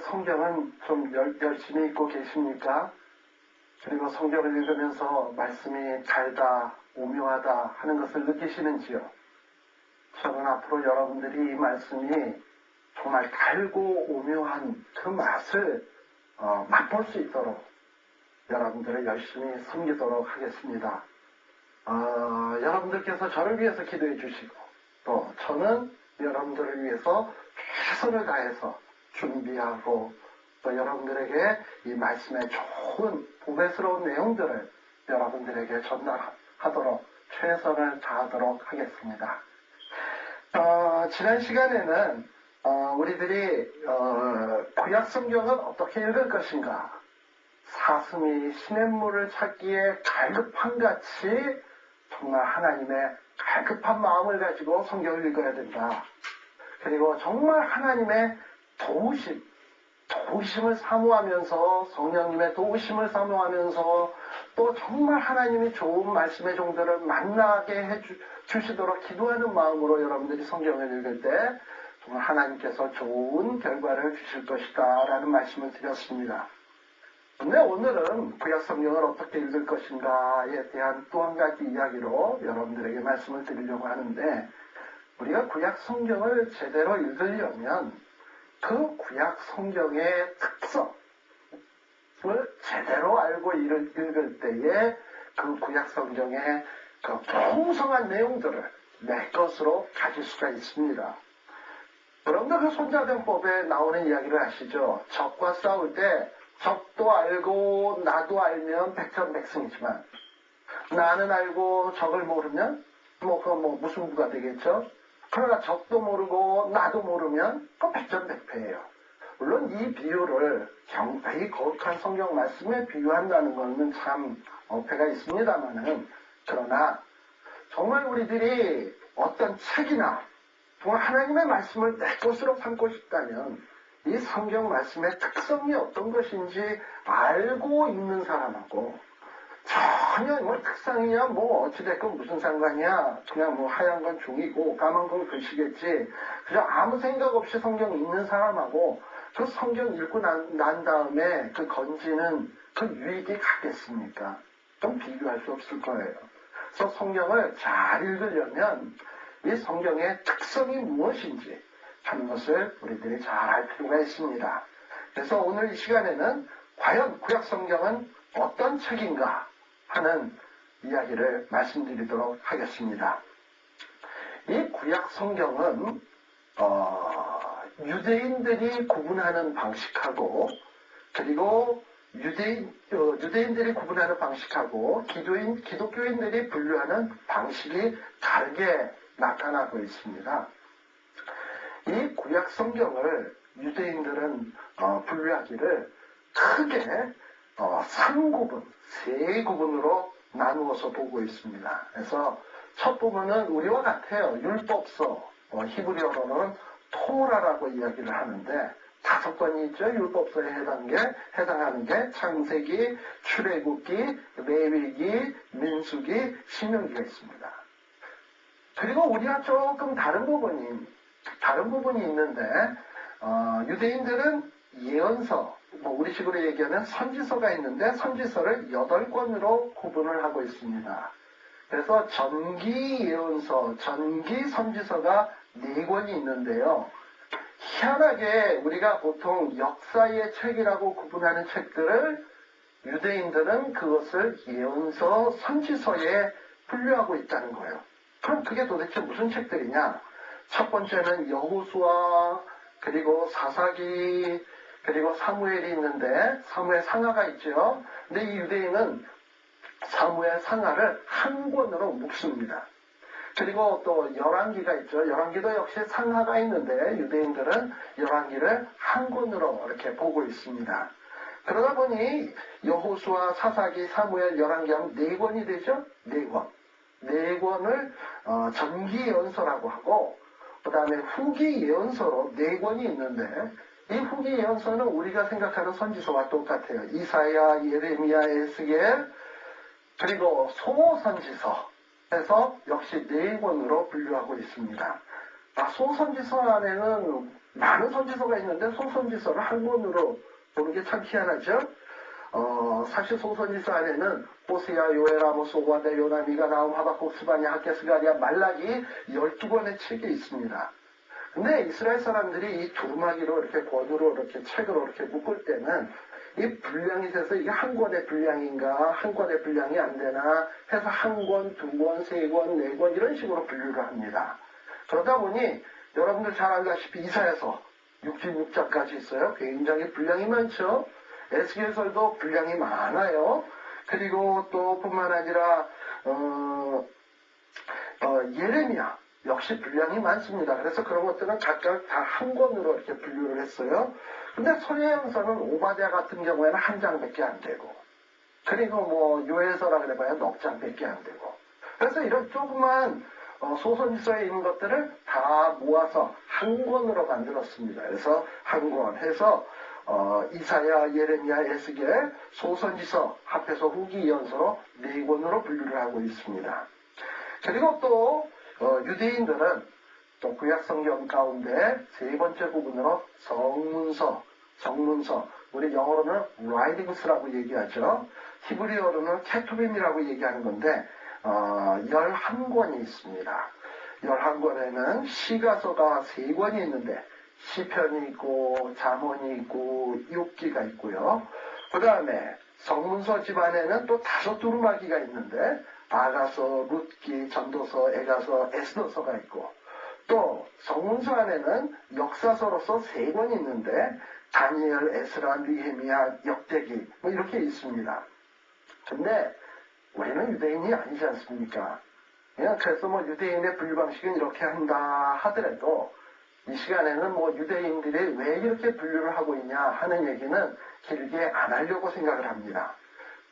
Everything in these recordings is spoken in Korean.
성경은 좀 열심히 읽고 계십니까? 그리고 성경을 읽으면서 말씀이 달다, 오묘하다 하는 것을 느끼시는지요? 저는 앞으로 여러분들이 이 말씀이 정말 달고 오묘한 그 맛을 맛볼 수 있도록 여러분들을 열심히 섬기도록 하겠습니다. 여러분들께서 저를 위해서 기도해 주시고 또 저는 여러분들을 위해서 최선을 다해서 준비하고 또 여러분들에게 이 말씀의 좋은 보배스러운 내용들을 여러분들에게 전달하도록 최선을 다하도록 하겠습니다. 지난 시간에는 우리들이 구약 성경은 어떻게 읽을 것인가, 사슴이 시냇물을 찾기에 갈급한같이 정말 하나님의 갈급한 마음을 가지고 성경을 읽어야 된다. 그리고 정말 하나님의 도우심을 사모하면서, 성령님의 도우심을 사모하면서 또 정말 하나님이 좋은 말씀의 종들을 만나게 해주시도록 기도하는 마음으로 여러분들이 성경을 읽을 때 정말 하나님께서 좋은 결과를 주실 것이다 라는 말씀을 드렸습니다. 근데 오늘은 구약 성경을 어떻게 읽을 것인가에 대한 또 한 가지 이야기로 여러분들에게 말씀을 드리려고 하는데, 우리가 구약 성경을 제대로 읽으려면 그 구약 성경의 특성을 제대로 알고 읽을 때에 그 구약 성경의 그 풍성한 내용들을 내 것으로 가질 수가 있습니다. 여러분들 그 손자병법에 나오는 이야기를 아시죠? 적과 싸울 때 적도 알고 나도 알면 백전백승이지만 나는 알고 적을 모르면 그건 무승부가 되겠죠? 그러나 적도 모르고 나도 모르면 그건 백전백패예요. 물론 이 비유를 이 거룩한 성경 말씀에 비유한다는 것은 참 어폐가 있습니다만은, 그러나 정말 우리들이 어떤 책이나 정말 하나님의 말씀을 내 것으로 삼고 싶다면 이 성경 말씀의 특성이 어떤 것인지 알고 읽는 사람하고, 전혀 특성이야 어찌됐건 무슨 상관이야, 그냥 하얀 건 종이고 까만 건 글씨겠지, 그냥 아무 생각 없이 성경 읽는 사람하고 그 성경 읽고 난 다음에 그 건지는 그 유익이 같겠습니까? 좀 비교할 수 없을 거예요. 그래서 성경을 잘 읽으려면 이 성경의 특성이 무엇인지 하는 것을 우리들이 잘 알 필요가 있습니다. 그래서 오늘 이 시간에는 과연 구약 성경은 어떤 책인가 하는 이야기를 말씀드리도록 하겠습니다. 이 구약 성경은 유대인들이 구분하는 방식하고, 그리고 유대인들이 구분하는 방식하고 기독교인들이 분류하는 방식이 다르게 나타나고 있습니다. 이 구약 성경을 유대인들은 분류하기를 크게 3구분, 3구분으로 나누어서 보고 있습니다. 그래서 첫 부분은 우리와 같아요. 율법서, 히브리어로는 토라라고 이야기를 하는데 5권이 있죠. 율법서에 해당하는 게 창세기, 출애굽기, 레위기, 민수기, 신명기가 있습니다. 그리고 우리와 조금 다른 부분이 있는데, 유대인들은 예언서, 우리식으로 얘기하면 선지서가 있는데 선지서를 8권으로 구분을 하고 있습니다. 그래서 전기 예언서, 전기 선지서가 4권이 있는데요. 희한하게 우리가 보통 역사의 책이라고 구분하는 책들을 유대인들은 그것을 예언서, 선지서에 분류하고 있다는 거예요. 그럼 그게 도대체 무슨 책들이냐? 첫 번째는 여호수아, 그리고 사사기, 그리고 사무엘이 있는데 사무엘 상하가 있죠. 근데 이 유대인은 사무엘 상하를 한 권으로 묶습니다. 그리고 또 열왕기가 있죠. 열왕기도 역시 상하가 있는데 유대인들은 열왕기를 한 권으로 이렇게 보고 있습니다. 그러다 보니 여호수아, 사사기, 사무엘, 열왕기 하면 4권이 되죠. 4권. 4권을 전기 예언서라고 하고, 그 다음에 후기 예언서로 4권이 있는데, 이 후기 예언서는 우리가 생각하는 선지서와 똑같아요. 이사야, 예레미야, 에스겔, 그리고 소선지서 해서 역시 4권으로 분류하고 있습니다. 소선지서 안에는 많은 선지서가 있는데 소선지서를 한 권으로 보는 게 참 희한하죠. 사실 소선지서 안에는 호세아, 요엘, 아모스, 오바댜, 요나, 미가, 나훔, 하박국, 스바냐, 학개, 스가랴, 말라기 12권의 책이 있습니다. 근데 이스라엘 사람들이 이 두루마기로 이렇게 권으로 이렇게 책으로 이렇게 묶을 때는 이 분량이 돼서 이게 한 권의 분량인가, 한 권의 분량이 안 되나 해서 한 권, 두 권, 세 권, 네 권 이런 식으로 분류를 합니다. 그러다 보니 여러분들 잘 알다시피 이사야서 66장까지 있어요. 굉장히 분량이 많죠. 에스겔서도 분량이 많아요. 그리고 또 뿐만 아니라 예레미야 역시 분량이 많습니다. 그래서 그런 것들은 각각 다 한 권으로 이렇게 분류를 했어요. 근데 소리영서는 오바댜 같은 경우에는 한 장밖에 안 되고, 그리고 뭐 요엘서라 그래봐야 넉 장밖에 안 되고, 그래서 이런 조그만 소선지서에 있는 것들을 다 모아서 한 권으로 만들었습니다. 그래서 한 권 해서 이사야, 예레미야, 에스겔, 소선지서 합해서 후기 연서로 네 권으로 분류를 하고 있습니다. 그리고 또 유대인들은 또 구약성경 가운데 세 번째 부분으로 성문서, 우리 영어로는 writings라고 얘기하죠. 히브리어로는 케투빔이라고 얘기하는 건데 11권이 있습니다. 11권에는 시가서가 3권이 있는데 시편이 있고 잠언이 있고 욥기가 있고요. 그 다음에 성문서 집안에는 또 5 두루마기가 있는데 아가서, 룻기, 전도서, 에가서, 에스더서가 있고, 또 성문서 안에는 역사서로서 3권이 있는데 다니엘, 에스라, 느헤미야, 역대기 뭐 이렇게 있습니다. 근데 우리는 유대인이 아니지 않습니까? 그래서 뭐 유대인의 분류 방식은 이렇게 한다 하더라도 이 시간에는 뭐 유대인들이 왜 이렇게 분류를 하고 있냐 하는 얘기는 길게 안 하려고 생각을 합니다.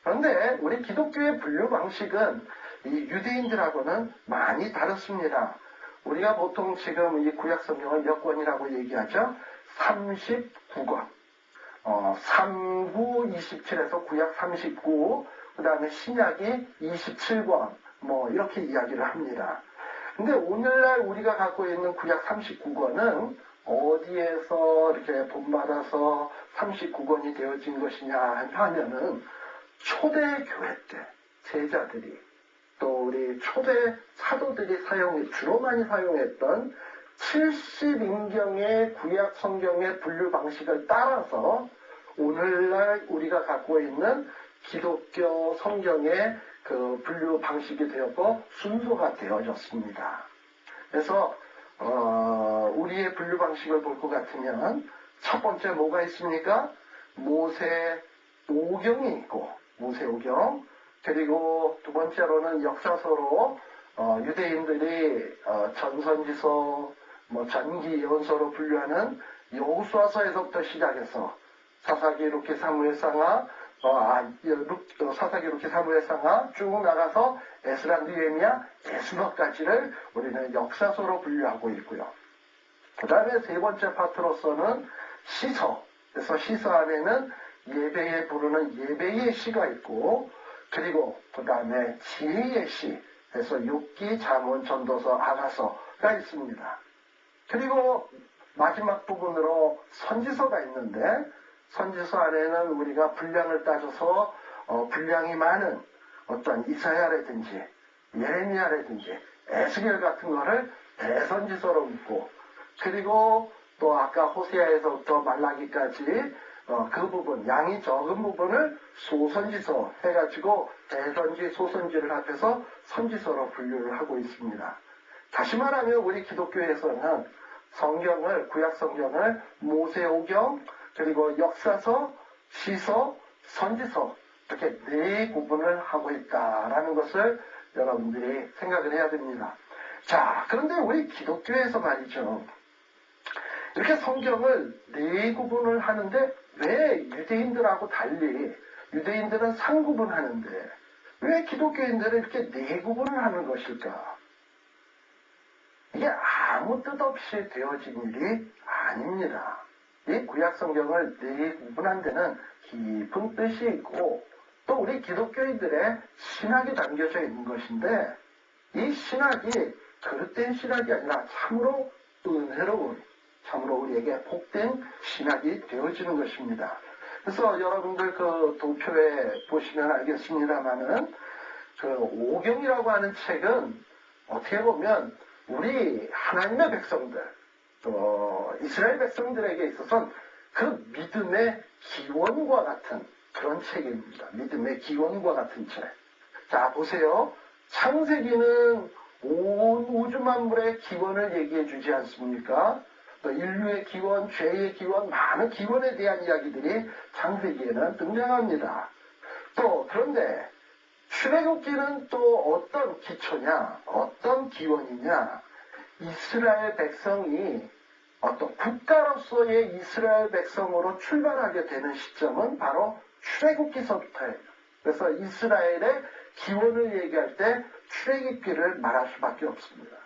그런데 우리 기독교의 분류 방식은 이 유대인들하고는 많이 다릅니다. 우리가 보통 지금 이 구약 성경을 몇 권이라고 얘기하죠? 39권. 39, 27에서 구약 39, 그 다음에 신약이 27권, 뭐 이렇게 이야기를 합니다. 근데 오늘날 우리가 갖고 있는 구약 39권은 어디에서 이렇게 본받아서 39권이 되어진 것이냐 하면은 초대교회 때 제자들이 또 우리 초대 사도들이 주로 많이 사용했던 70인경의 구약 성경의 분류 방식을 따라서 오늘날 우리가 갖고 있는 기독교 성경의 그 분류 방식이 되었고 순서가 되어졌습니다. 그래서 우리의 분류 방식을 볼 것 같으면 첫 번째 뭐가 있습니까? 모세 오경이 있고 모세 오경, 그리고 두 번째로는 역사서로 유대인들이 전선지서, 뭐 전기 예언서로 분류하는 여호수아서에서부터 시작해서 사사기, 룻기, 사무엘상하, 사사기, 룻기, 사무엘상하 쭉 나가서 에스라, 느헤미야, 에스더까지를 우리는 역사서로 분류하고 있고요. 그 다음에 세 번째 파트로서는 시서, 그래서 시서 안에는 예배에 부르는 예배의 시가 있고, 그리고 그 다음에 지혜의 시, 그래서 욥기, 잠언, 전도서, 아가서가 있습니다. 그리고 마지막 부분으로 선지서가 있는데 선지서 안에는 우리가 분량을 따져서 분량이 많은 어떤 이사야라든지 예레미야라든지 에스겔 같은 거를 대선지서로 묻고, 그리고 또 아까 호세아에서부터 말라기까지 그 부분, 양이 적은 부분을 소선지서 해가지고 대선지, 소선지를 합해서 선지서로 분류를 하고 있습니다. 다시 말하면 우리 기독교에서는 성경을, 구약 성경을 모세오경, 그리고 역사서, 시서, 선지서 이렇게 네 구분을 하고 있다라는 것을 여러분들이 생각을 해야 됩니다. 자, 그런데 우리 기독교에서 말이죠. 이렇게 성경을 네 구분을 하는데 왜 유대인들하고 달리 유대인들은 3구분하는데 왜 기독교인들은 이렇게 네 구분을 하는 것일까? 이게 아무 뜻 없이 되어진 일이 아닙니다. 이 구약 성경을 네 구분한 데는 깊은 뜻이 있고 또 우리 기독교인들의 신학이 담겨져 있는 것인데 이 신학이 그릇된 신학이 아니라 참으로 은혜로운 참으로 우리에게 복된 신학이 되어지는 것입니다. 그래서 여러분들 그 도표에 보시면 알겠습니다만은 그 오경이라고 하는 책은 어떻게 보면 우리 하나님의 백성들, 또 이스라엘 백성들에게 있어서는 그 믿음의 기원과 같은 그런 책입니다. 믿음의 기원과 같은 책. 자, 보세요. 창세기는 온 우주 만물의 기원을 얘기해 주지 않습니까? 또 인류의 기원, 죄의 기원, 많은 기원에 대한 이야기들이 창세기에는 등장합니다. 또 그런데 출애굽기는 또 어떤 기초냐, 어떤 기원이냐, 이스라엘 백성이 어떤 국가로서의 이스라엘 백성으로 출발하게 되는 시점은 바로 출애굽기서부터예요. 그래서 이스라엘의 기원을 얘기할 때 출애굽기를 말할 수밖에 없습니다.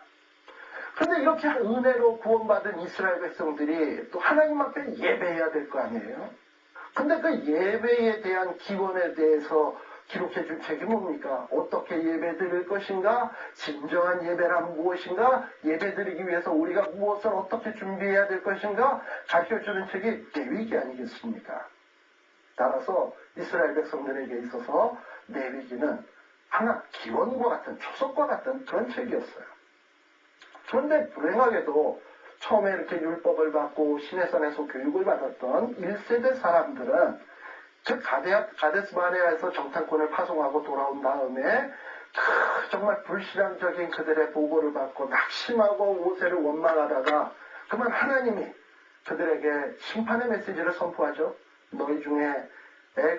그런데 이렇게 은혜로 구원받은 이스라엘 백성들이 또 하나님 앞에 예배해야 될 거 아니에요? 근데 그 예배에 대한 기원에 대해서 기록해 줄 책이 뭡니까? 어떻게 예배 드릴 것인가? 진정한 예배란 무엇인가? 예배 드리기 위해서 우리가 무엇을 어떻게 준비해야 될 것인가? 가르쳐주는 책이 레위기 아니겠습니까? 따라서 이스라엘 백성들에게 있어서 레위기는 하나 기원과 같은, 초석과 같은 그런 책이었어요. 그런데 불행하게도 처음에 이렇게 율법을 받고 시내산에서 교육을 받았던 1세대 사람들은 즉 가데스 바네아에서 정탐꾼을 파송하고 돌아온 다음에 정말 불신앙적인 그들의 보고를 받고 낙심하고 모세를 원망하다가 그만 하나님이 그들에게 심판의 메시지를 선포하죠. 너희 중에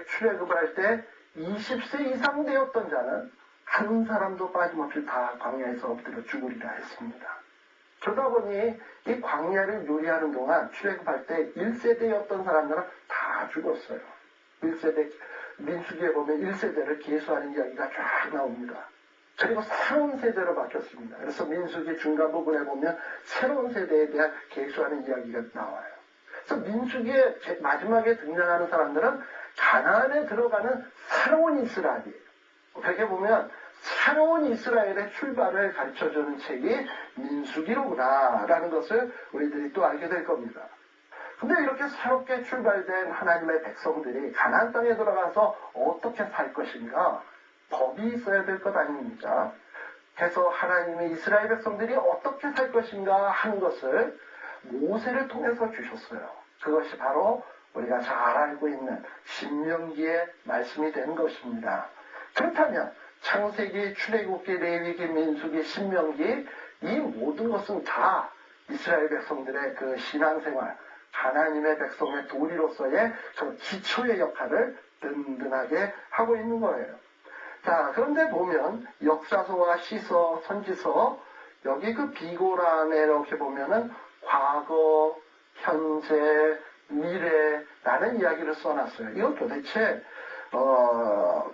출애굽을 할 때 20세 이상 되었던 자는 한 사람도 빠짐없이 다 광야에서 엎드려 죽으리라 했습니다. 그러다 보니 이 광야를 요리하는 동안 출애굽할 때 1세대였던 사람들은 다 죽었어요. 1세대, 민수기에 보면 1세대를 계수하는 이야기가 쫙 나옵니다. 그리고 새로운 세대로 바뀌었습니다. 그래서 민수기 중간 부분에 보면 새로운 세대에 대한 계수하는 이야기가 나와요. 그래서 민수기의 마지막에 등장하는 사람들은 가나안에 들어가는 새로운 이스라엘이에요. 그렇게 보면 새로운 이스라엘의 출발을 가르쳐주는 책이 민수기로구나라는 것을 우리들이 또 알게 될 겁니다. 근데 이렇게 새롭게 출발된 하나님의 백성들이 가나안 땅에 들어가서 어떻게 살 것인가? 법이 있어야 될 것 아닙니까? 그래서 하나님이 이스라엘 백성들이 어떻게 살 것인가 하는 것을 모세를 통해서 주셨어요. 그것이 바로 우리가 잘 알고 있는 신명기의 말씀이 되는 것입니다. 그렇다면 창세기, 출애굽기, 레위기, 민수기, 신명기 이 모든 것은 다 이스라엘 백성들의 그 신앙생활, 하나님의 백성의 도리로서의 그 기초의 역할을 든든하게 하고 있는 거예요. 자, 그런데 보면 역사서와 시서, 선지서 여기 그 비고란에 이렇게 보면은 과거, 현재, 미래라는 이야기를 써놨어요. 이거 도대체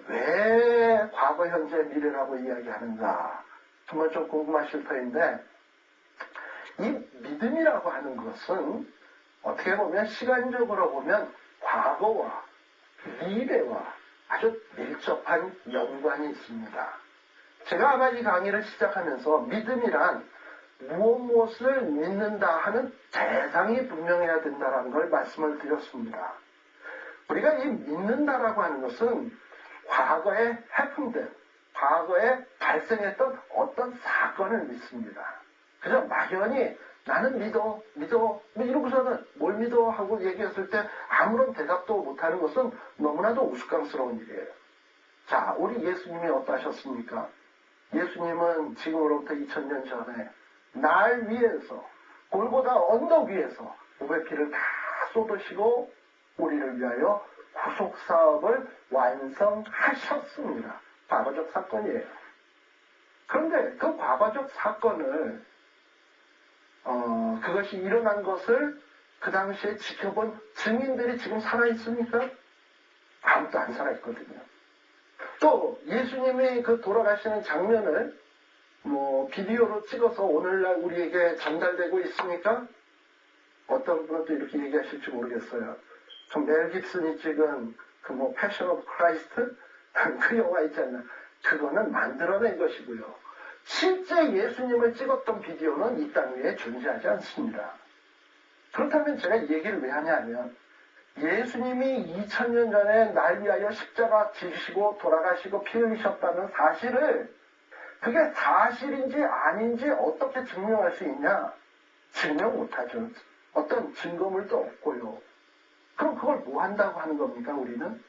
왜 과거, 현재, 미래라고 이야기하는가? 정말 좀 궁금하실 터인데 이 믿음이라고 하는 것은 어떻게 보면 시간적으로 보면 과거와 미래와 아주 밀접한 연관이 있습니다. 제가 아마 이 강의를 시작하면서 믿음이란 무엇을 믿는다 하는 대상이 분명해야 된다는 걸 말씀을 드렸습니다. 우리가 이 믿는다라고 하는 것은 과거에 해품된, 과거에 발생했던 어떤 사건을 믿습니다. 그저 막연히 나는 믿어 뭐 이러고서는 뭘 믿어 하고 얘기했을 때 아무런 대답도 못하는 것은 너무나도 우스꽝스러운 일이에요. 자, 우리 예수님이 어떠하셨습니까? 예수님은 지금으로부터 2000년 전에 날 위해서 골고다 언덕 위에서 보배 피를 다 쏟으시고 우리를 위하여 구속사업을 완성하셨습니다. 과거적 사건이에요. 그런데 그 과거적 사건을 그것이 일어난 것을 그 당시에 지켜본 증인들이 지금 살아있습니까? 아무도 안 살아있거든요. 또 예수님이 그 돌아가시는 장면을 비디오로 찍어서 오늘날 우리에게 전달되고 있습니까? 어떤 분은 또 이렇게 얘기하실지 모르겠어요. 멜 깁슨이 찍은 패션 오브 크라이스트? 그 영화 있잖아요. 그거는 만들어낸 것이고요. 실제 예수님을 찍었던 비디오는 이 땅 위에 존재하지 않습니다. 그렇다면 제가 이 얘기를 왜 하냐면 예수님이 2000년 전에 날 위하여 십자가 지시고 돌아가시고 피 흘리셨다는 사실을 그게 사실인지 아닌지 어떻게 증명할 수 있냐? 증명 못하죠. 어떤 증거물도 없고요. 그럼 그걸 뭐 한다고 하는 겁니까, 우리는?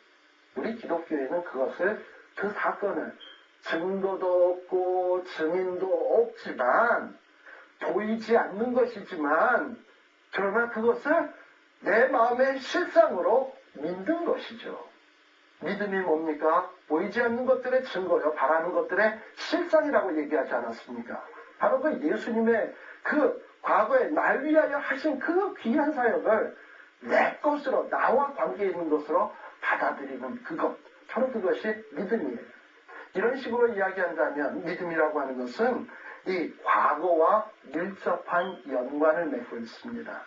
우리 기독교에는 그것을, 그 사건을 증거도 없고 증인도 없지만 보이지 않는 것이지만 그러나 그것을 내 마음의 실상으로 믿는 것이죠. 믿음이 뭡니까? 보이지 않는 것들의 증거요. 바라는 것들의 실상이라고 얘기하지 않았습니까? 바로 그 예수님의 그 과거에 날 위하여 하신 그 귀한 사역을 내 것으로, 나와 관계 있는 것으로 받아들이는 그것. 바로 그것이 믿음이에요. 이런 식으로 이야기한다면 믿음이라고 하는 것은 이 과거와 밀접한 연관을 맺고 있습니다.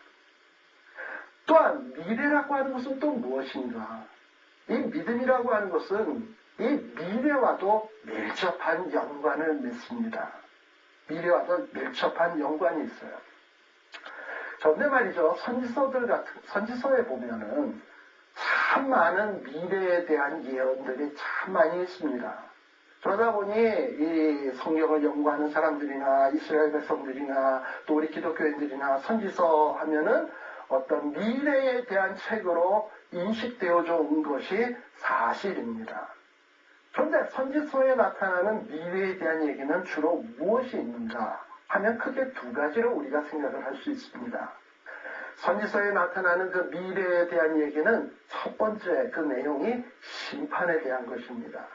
또한 미래라고 하는 것은 또 무엇인가? 이 믿음이라고 하는 것은 이 미래와도 밀접한 연관을 맺습니다. 미래와도 밀접한 연관이 있어요. 전에 말이죠. 선지서에 보면은 참 많은 미래에 대한 예언들이 참 많이 있습니다. 그러다 보니 이 성경을 연구하는 사람들이나 이스라엘 백성들이나 또 우리 기독교인들이나 선지서 하면은 어떤 미래에 대한 책으로 인식되어져 온 것이 사실입니다. 그런데 선지서에 나타나는 미래에 대한 얘기는 주로 무엇이 있는가 하면 크게 두 가지로 우리가 생각을 할 수 있습니다. 선지서에 나타나는 그 미래에 대한 얘기는 첫 번째 그 내용이 심판에 대한 것입니다.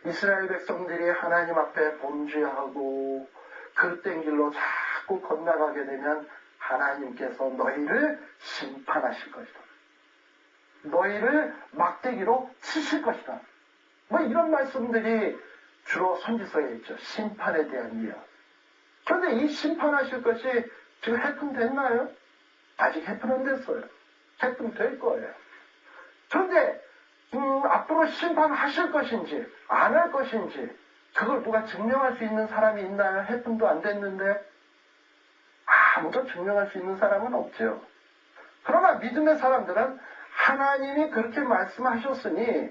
이스라엘 백성들이 하나님 앞에 범죄하고 그릇된 길로 자꾸 건너가게 되면 하나님께서 너희를 심판하실 것이다. 너희를 막대기로 치실 것이다. 뭐 이런 말씀들이 주로 선지서에 있죠. 심판에 대한 예언. 그런데 이 심판하실 것이 지금 해품됐나요? 아직 해품 안 됐어요. 해품 될 거예요. 그런데 앞으로 심판하실 것인지 안 할 것인지 그걸 누가 증명할 수 있는 사람이 있나요? 해품도 안 됐는데 아무도 증명할 수 있는 사람은 없죠. 그러나 믿음의 사람들은 하나님이 그렇게 말씀하셨으니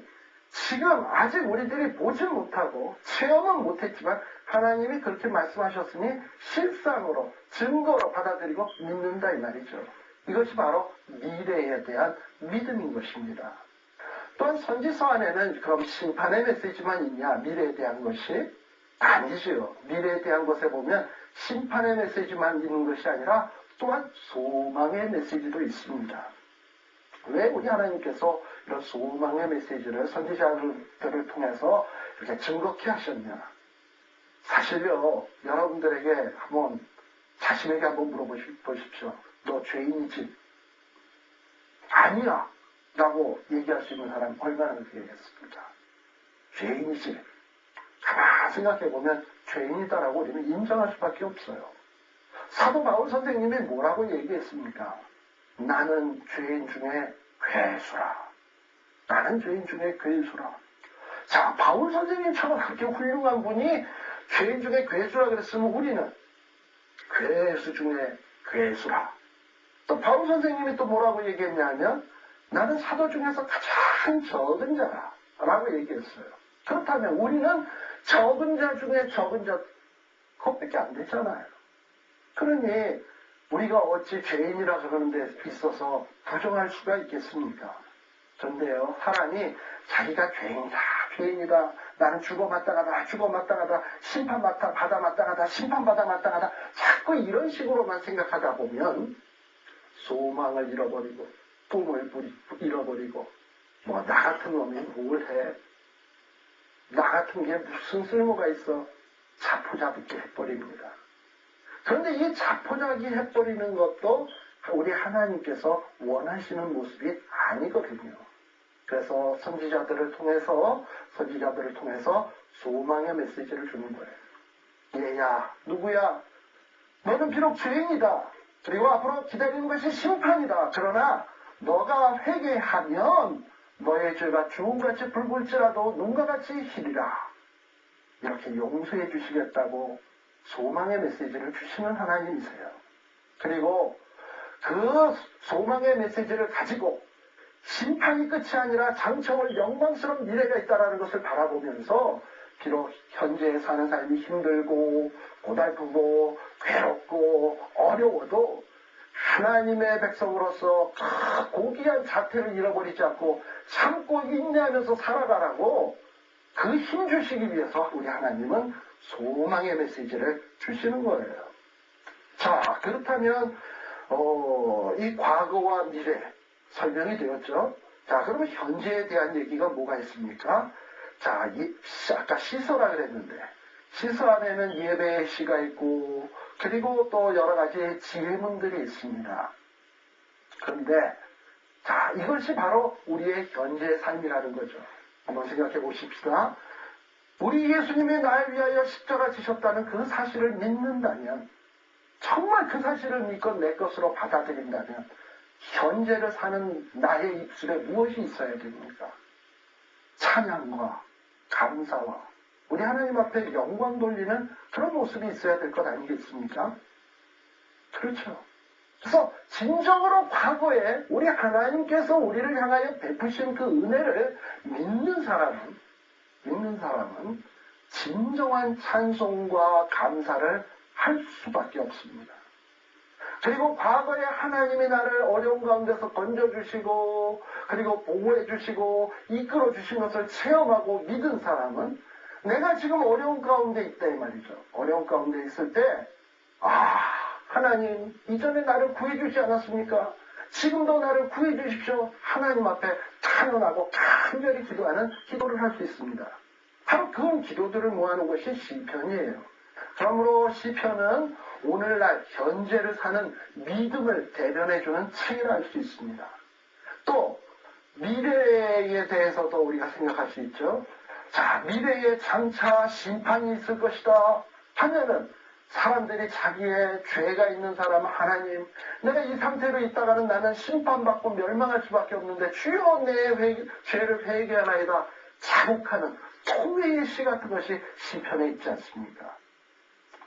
지금 아직 우리들이 보지 못하고 체험은 못했지만 하나님이 그렇게 말씀하셨으니 실상으로 증거로 받아들이고 믿는다 이 말이죠. 이것이 바로 미래에 대한 믿음인 것입니다. 또한 선지서 안에는 그럼 심판의 메시지만 있냐? 미래에 대한 것이? 아니죠. 미래에 대한 것에 보면 심판의 메시지만 있는 것이 아니라 또한 소망의 메시지도 있습니다. 왜 우리 하나님께서 이런 소망의 메시지를 선지자들을 통해서 이렇게 증거케 하셨냐? 사실요, 여러분들에게 한번 자신에게 한번 물어보십시오. 너 죄인이지? 아니야 라고 얘기할 수 있는 사람이 얼마나 되겠습니까? 죄인이지? 가만히 생각해보면 죄인이다라고 우리는 인정할 수밖에 없어요. 사도 바울 선생님이 뭐라고 얘기했습니까? 나는 죄인 중에 괴수라. 나는 죄인 중에 괴수라. 자, 바울 선생님처럼 그렇게 훌륭한 분이 죄인 중에 괴수라 그랬으면 우리는 괴수 중에 괴수라. 또 바울 선생님이 또 뭐라고 얘기했냐면 나는 사도 중에서 가장 적은 자라 라고 얘기했어요. 그렇다면 우리는 적은 자 중에 적은 자 그것밖에 안 되잖아요. 그러니 우리가 어찌 죄인이라 그러는 데 있어서 부정할 수가 있겠습니까? 그런데요, 사람이 자기가 죄인이다. 나는 죽어마땅하다. 심판받아 마땅하다. 심판받아 마땅하다. 자꾸 이런 식으로만 생각하다 보면 소망을 잃어버리고 꿈을 잃어버리고 뭐 나 같은 놈이 뭘 해? 나 같은 게 무슨 쓸모가 있어? 자포자기게 해버립니다. 그런데 이 자포자기 해버리는 것도 우리 하나님께서 원하시는 모습이 아니거든요. 그래서 선지자들을 통해서 소망의 메시지를 주는 거예요. 얘야, 누구야? 너는 비록 죄인이다. 그리고 앞으로 기다리는 것이 심판이다. 그러나 너가 회개하면 너의 죄가 주홍같이 붉을지라도 눈과 같이 희리라. 이렇게 용서해 주시겠다고 소망의 메시지를 주시는 하나님이세요. 그리고 그 소망의 메시지를 가지고 심판이 끝이 아니라 장차올 영광스러운 미래가 있다는 것을 바라보면서 비록 현재 사는 삶이 힘들고 고달프고 괴롭고 어려워도 하나님의 백성으로서 그 고귀한 자태를 잃어버리지 않고 참고 인내하면서 살아가라고 그 힘 주시기 위해서 우리 하나님은 소망의 메시지를 주시는 거예요. 자, 그렇다면 이 과거와 미래 설명이 되었죠. 자, 그러면 현재에 대한 얘기가 뭐가 있습니까? 자, 아까 시서라 그랬는데 시서 안에는 예배의 시가 있고 그리고 또 여러 가지 지혜문들이 있습니다. 그런데 자, 이것이 바로 우리의 현재의 삶이라는 거죠. 한번 생각해 보십시다. 우리 예수님이 날 위하여 십자가 지셨다는 그 사실을 믿는다면, 정말 그 사실을 믿고 내 것으로 받아들인다면 현재를 사는 나의 입술에 무엇이 있어야 됩니까? 찬양과 감사와 우리 하나님 앞에 영광 돌리는 그런 모습이 있어야 될 것 아니겠습니까? 그렇죠. 그래서 진정으로 과거에 우리 하나님께서 우리를 향하여 베푸신 그 은혜를 믿는 사람은 진정한 찬송과 감사를 할 수밖에 없습니다. 그리고 과거에 하나님이 나를 어려운 가운데서 건져주시고 그리고 보호해주시고 이끌어주신 것을 체험하고 믿은 사람은 내가 지금 어려운 가운데 있다 이 말이죠. 어려운 가운데 있을 때 하나님 이전에 나를 구해주지 않았습니까? 지금도 나를 구해주십시오. 하나님 앞에 탄원하고 간절히 기도하는 기도를 할 수 있습니다. 바로 그런 기도들을 모아놓은 것이 시편이에요. 그러므로 시편은 오늘날 현재를 사는 믿음을 대변해주는 책이라 할 수 있습니다. 또 미래에 대해서도 우리가 생각할 수 있죠. 자, 미래에 장차 심판이 있을 것이다 하면은 사람들이 자기의 죄가 있는 사람 하나님 내가 이 상태로 있다가는 나는 심판받고 멸망할 수밖에 없는데 주여 내 죄를 회개하나이다 자복하는 통회의 시 같은 것이 시편에 있지 않습니까?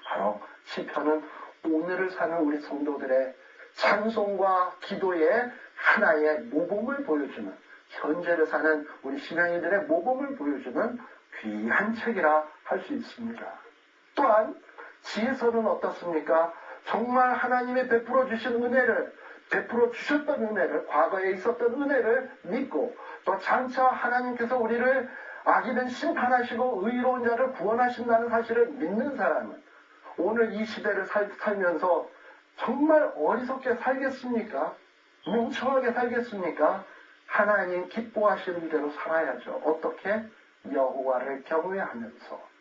바로 시편은 오늘을 사는 우리 성도들의 찬송과 기도의 하나의 모범을 보여주는 현재를 사는 우리 신앙인들의 모범을 보여주는 귀한 책이라 할 수 있습니다. 또한 지혜서는 어떻습니까? 정말 하나님이 베풀어 주신 은혜를 베풀어 주셨던 은혜를 과거에 있었던 은혜를 믿고 또 장차 하나님께서 우리를 악인은 심판하시고 의로운 자를 구원하신다는 사실을 믿는 사람은 오늘 이 시대를 살면서 정말 어리석게 살겠습니까? 멍청하게 살겠습니까? 하나님 기뻐하시는 대로 살아야죠. 어떻게? 여호와를 경외하면서.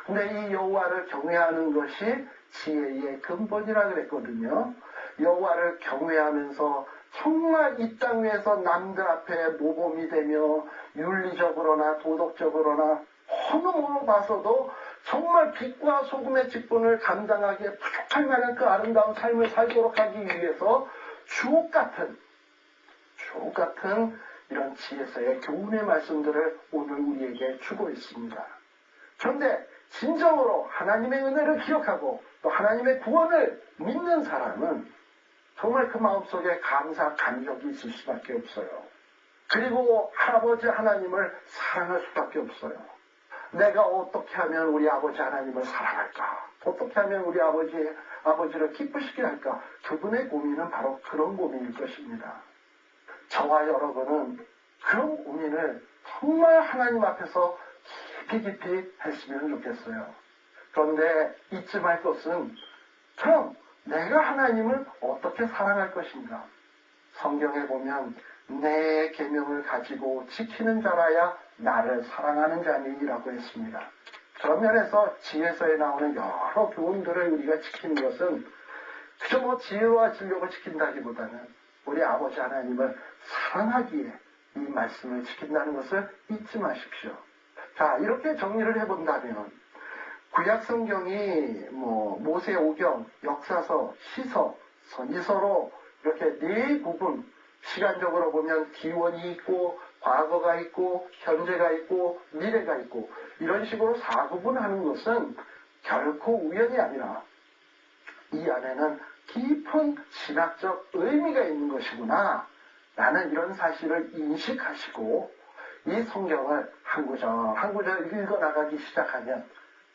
근데 이 여호와를 경외하는 것이 지혜의 근본이라 그랬거든요. 여호와를 경외하면서 정말 이 땅 위에서 남들 앞에 모범이 되며 윤리적으로나 도덕적으로나 어느 뭐로 봐서도 정말 빛과 소금의 직분을 감당하기에 부족할 만한 그 아름다운 삶을 살도록 하기 위해서 주옥 같은 이런 지혜서의 교훈의 말씀들을 오늘 우리에게 주고 있습니다. 그런데 진정으로 하나님의 은혜를 기억하고 또 하나님의 구원을 믿는 사람은 정말 그 마음속에 감사, 감격이 있을 수밖에 없어요. 그리고 할아버지 하나님을 사랑할 수밖에 없어요. 내가 어떻게 하면 우리 아버지 하나님을 사랑할까? 어떻게 하면 우리 아버지를 기쁘시게 할까? 그분의 고민은 바로 그런 고민일 것입니다. 저와 여러분은 그런 고민을 정말 하나님 앞에서 깊이 했으면 좋겠어요. 그런데 잊지 말 것은 그럼 내가 하나님을 어떻게 사랑할 것인가? 성경에 보면 내 계명을 가지고 지키는 자라야 나를 사랑하는 자니라고 했습니다. 그런 면에서 지혜서에 나오는 여러 교훈들을 우리가 지키는 것은 그저 뭐 지혜와 진력을 지킨다기보다는 우리 아버지 하나님을 사랑하기에 이 말씀을 지킨다는 것을 잊지 마십시오. 자, 이렇게 정리를 해본다면 구약 성경이 모세 오경, 역사서, 시서, 선지서로 이렇게 네 부분 시간적으로 보면 기원이 있고 과거가 있고 현재가 있고 미래가 있고 이런 식으로 4구분하는 것은 결코 우연이 아니라 이 안에는 깊은 신학적 의미가 있는 것이구나 라는 이런 사실을 인식하시고 이 성경을 한 구절 한 구절 읽어나가기 시작하면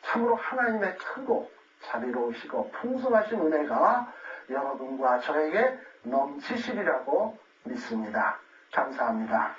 참으로 하나님의 크고 자비로우시고 풍성하신 은혜가 여러분과 저에게 넘치시리라고 믿습니다. 감사합니다.